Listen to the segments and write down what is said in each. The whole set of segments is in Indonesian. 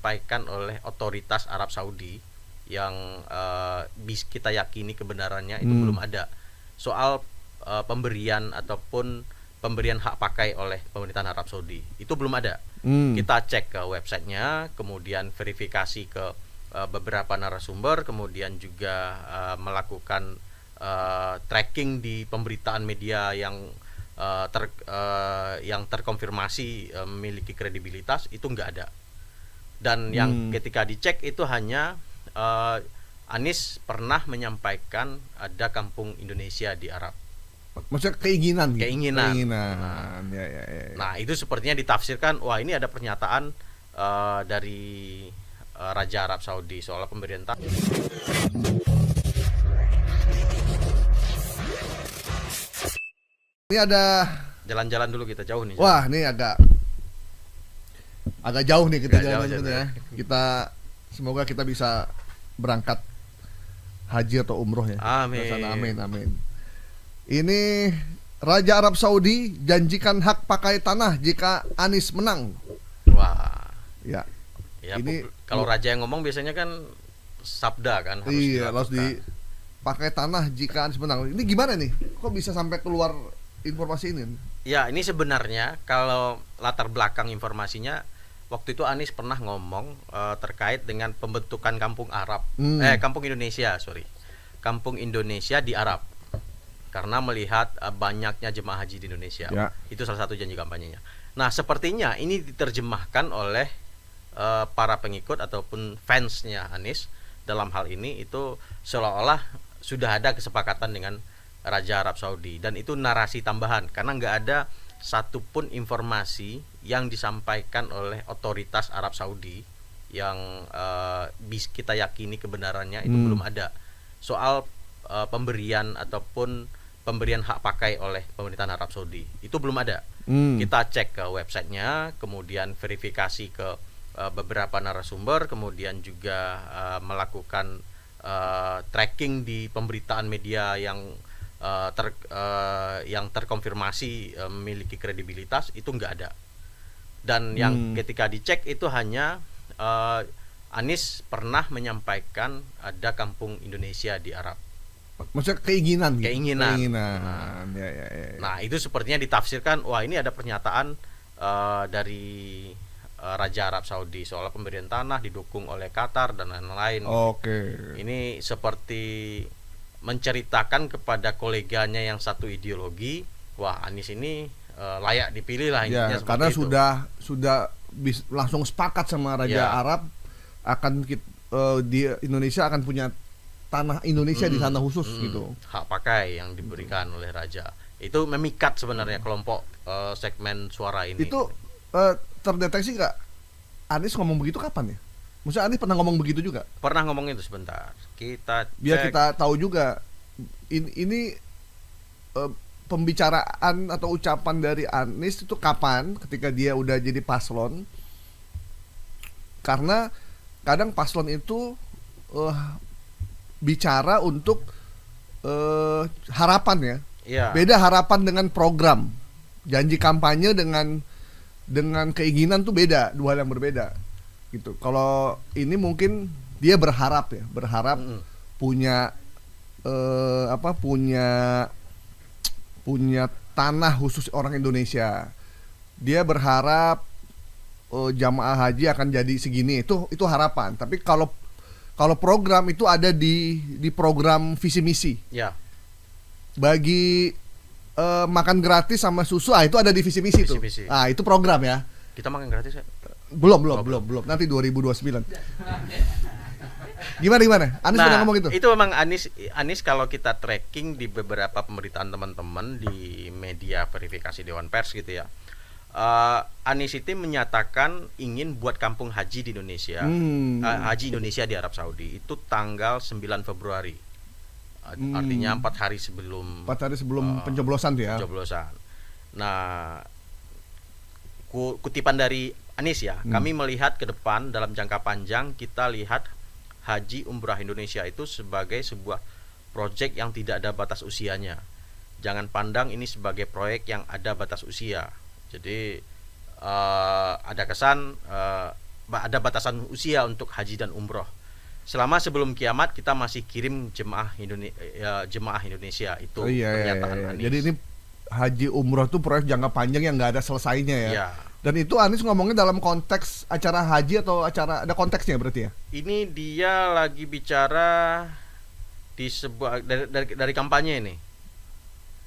disampaikan oleh otoritas Arab Saudi yang kita yakini kebenarannya itu belum ada. Soal pemberian ataupun pemberian hak pakai oleh pemerintahan Arab Saudi itu belum ada. Kita cek ke websitenya, kemudian verifikasi ke beberapa narasumber, kemudian juga melakukan tracking di pemberitaan media yang terkonfirmasi memiliki kredibilitas, itu nggak ada. Dan yang ketika dicek itu hanya Anies pernah menyampaikan ada kampung Indonesia di Arab. Maksudnya keinginan. Ya. Nah, itu sepertinya ditafsirkan, wah ini ada pernyataan dari Raja Arab Saudi soal pemberian Ini ada jalan-jalan dulu, kita jauh nih. Wah, ini agak jauh nih kita jalan ya. Kita semoga kita bisa berangkat haji atau umroh ya. Amin. Amin. Ini Raja Arab Saudi janjikan hak pakai tanah jika Anies menang. Wah. Ya. Ini kalau raja yang ngomong biasanya kan sabda kan, harus dipakai tanah jika Anies menang. Ini gimana nih? Kok bisa sampai keluar informasi ini? Ya, ini sebenarnya kalau latar belakang informasinya, waktu itu Anies pernah ngomong terkait dengan pembentukan kampung Indonesia di Arab. Karena melihat banyaknya jemaah haji di Indonesia. Ya. Itu salah satu janji kampanyenya. Nah, sepertinya ini diterjemahkan oleh para pengikut ataupun fansnya Anies dalam hal ini, itu seolah-olah sudah ada kesepakatan dengan Raja Arab Saudi, dan itu narasi tambahan karena nggak ada satupun informasi yang disampaikan oleh otoritas Arab Saudi yang kita yakini kebenarannya itu belum ada. Soal pemberian ataupun pemberian hak pakai oleh pemerintahan Arab Saudi itu belum ada. Kita cek ke websitenya, kemudian verifikasi ke beberapa narasumber, kemudian juga melakukan tracking di pemberitaan media yang terkonfirmasi memiliki kredibilitas, itu nggak ada. Dan yang ketika dicek itu hanya Anies pernah menyampaikan ada kampung Indonesia di Arab. Maksudnya keinginan. Ya. Nah, itu sepertinya ditafsirkan, wah ini ada pernyataan dari Raja Arab Saudi soal pemberian tanah didukung oleh Qatar dan lain-lain. Ini seperti menceritakan kepada koleganya yang satu ideologi, wah Anies ini layak dipilih lah intinya. Ya, karena itu sudah langsung sepakat sama Raja Arab akan di Indonesia akan punya tanah Indonesia di sana khusus gitu. Hak pakai yang diberikan oleh Raja. Itu memikat sebenarnya kelompok segmen suara ini. Itu terdeteksi nggak Anies ngomong begitu kapan ya? Maksudnya Anies pernah ngomong begitu juga? Pernah ngomong itu sebentar. Kita cek. Biar kita tahu juga ini pembicaraan atau ucapan dari Anies itu kapan, ketika dia udah jadi paslon. Karena kadang paslon itu bicara untuk harapan ya. Beda harapan dengan program. Janji kampanye dengan keinginan tuh beda, dua hal yang berbeda gitu. Kalau ini mungkin dia berharap punya punya tanah khusus orang Indonesia. Dia berharap jamaah haji akan jadi segini, itu harapan. Tapi kalau program itu ada di program visi misi. Ya. Bagi makan gratis sama susu, itu ada di visi misi tuh. Itu program ya. Kita makan gratis ya? Belum. Nanti 2029. Gimana? Anies pernah ngomong gitu? Itu memang Anies kalau kita tracking di beberapa pemberitaan teman-teman di media verifikasi Dewan Pers gitu ya. Anies itu menyatakan ingin buat kampung haji di Indonesia, haji Indonesia di Arab Saudi itu tanggal 9 Februari. Artinya 4 hari sebelum pencoblosan tuh ya. Pencoblosan. Nah, kutipan dari Anies ya, kami melihat ke depan dalam jangka panjang, kita lihat haji umrah Indonesia itu sebagai sebuah proyek yang tidak ada batas usianya. Jangan pandang ini sebagai proyek yang ada batas usia. Jadi ada kesan ada batasan usia untuk haji dan umroh. Selama sebelum kiamat kita masih kirim jemaah Indonesia itu Oh, iya, pernyataan iya. Anies. Jadi ini haji umroh tuh proyek jangka panjang yang nggak ada selesainya ya. Iya. Dan itu Anies ngomongnya dalam konteks acara haji atau acara ada konteksnya berarti ya? Ini dia lagi bicara di sebuah dari kampanye ini.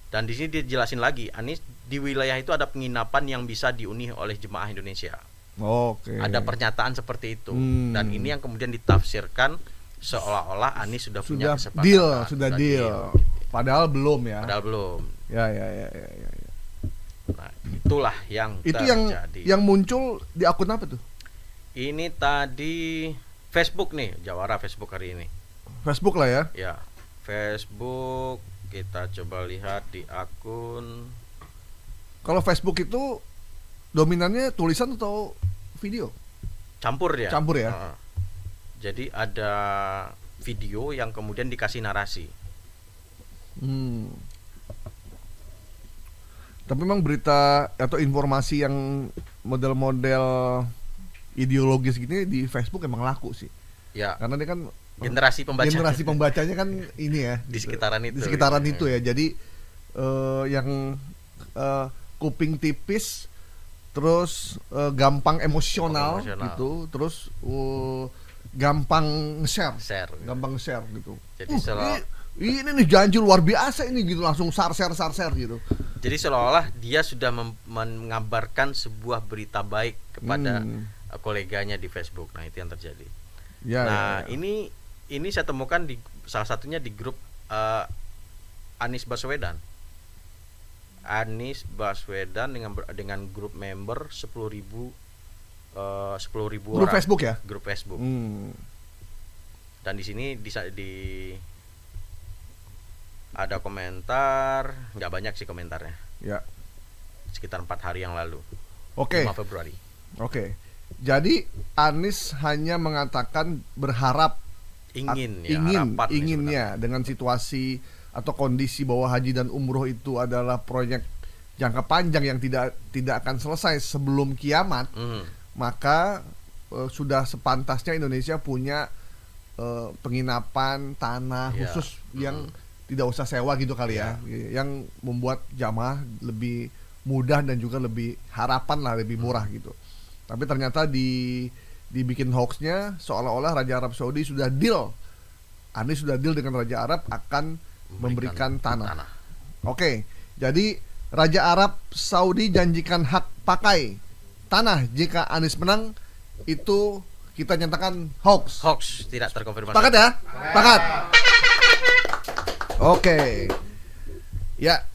Dan di sini dia jelasin lagi, Anies di wilayah itu ada penginapan yang bisa dihuni oleh jemaah Indonesia. Oke. Ada pernyataan seperti itu. Hmm. Dan ini yang kemudian ditafsirkan seolah-olah Anies sudah punya Sudah kesepakatan. sudah deal. Padahal belum ya. Padahal belum. Ya. Nah, itulah yang Itu terjadi. yang muncul di akun apa tuh? Ini tadi Facebook nih, Jawara Facebook hari ini. Facebook lah ya. Ya, Facebook kita coba lihat di akun. Kalau Facebook itu dominannya tulisan atau video? Campur ya. Campur ya? Heeh. Jadi ada video yang kemudian dikasih narasi. Tapi memang berita atau informasi yang model-model ideologis gini di Facebook emang laku sih. Ya, Karena dia kan generasi pembaca. generasi pembacanya kan ini ya Di sekitaran itu. Di sekitaran itu ya. Jadi yang kuping tipis, terus gampang emosional Emosional. gitu, terus gampang share Share. gitu. Jadi ini nih janji luar biasa ini gitu, langsung share gitu. Jadi seolah-olah dia sudah mengabarkan sebuah berita baik kepada koleganya di Facebook. Nah, itu yang terjadi. Ya, Nah, ya. ini saya temukan di salah satunya di grup Anies Baswedan. Anies Baswedan dengan grup member 10.000 Grup orang. Facebook ya? Grup Facebook. Dan di sini ada komentar, nggak banyak sih komentarnya. Ya. Sekitar 4 hari yang lalu. Oke. 5 Februari. Oke. Jadi Anies hanya mengatakan berharap inginnya dengan situasi atau kondisi bahwa haji dan umroh itu adalah proyek jangka panjang yang tidak akan selesai sebelum kiamat, maka sudah sepantasnya Indonesia punya penginapan tanah khusus yang tidak usah sewa gitu kali ya, yang membuat jamaah lebih mudah dan juga lebih harapan lah lebih murah gitu. Tapi ternyata dibikin hoaxnya seolah-olah Raja Arab Saudi sudah deal, Anies sudah deal dengan Raja Arab akan memberikan tanah. Oke, jadi Raja Arab Saudi janjikan hak pakai tanah jika Anies menang, itu kita nyatakan hoax. Hoax, tidak terkonfirmasi. Sepakat ya? Sepakat. Oke. Ya.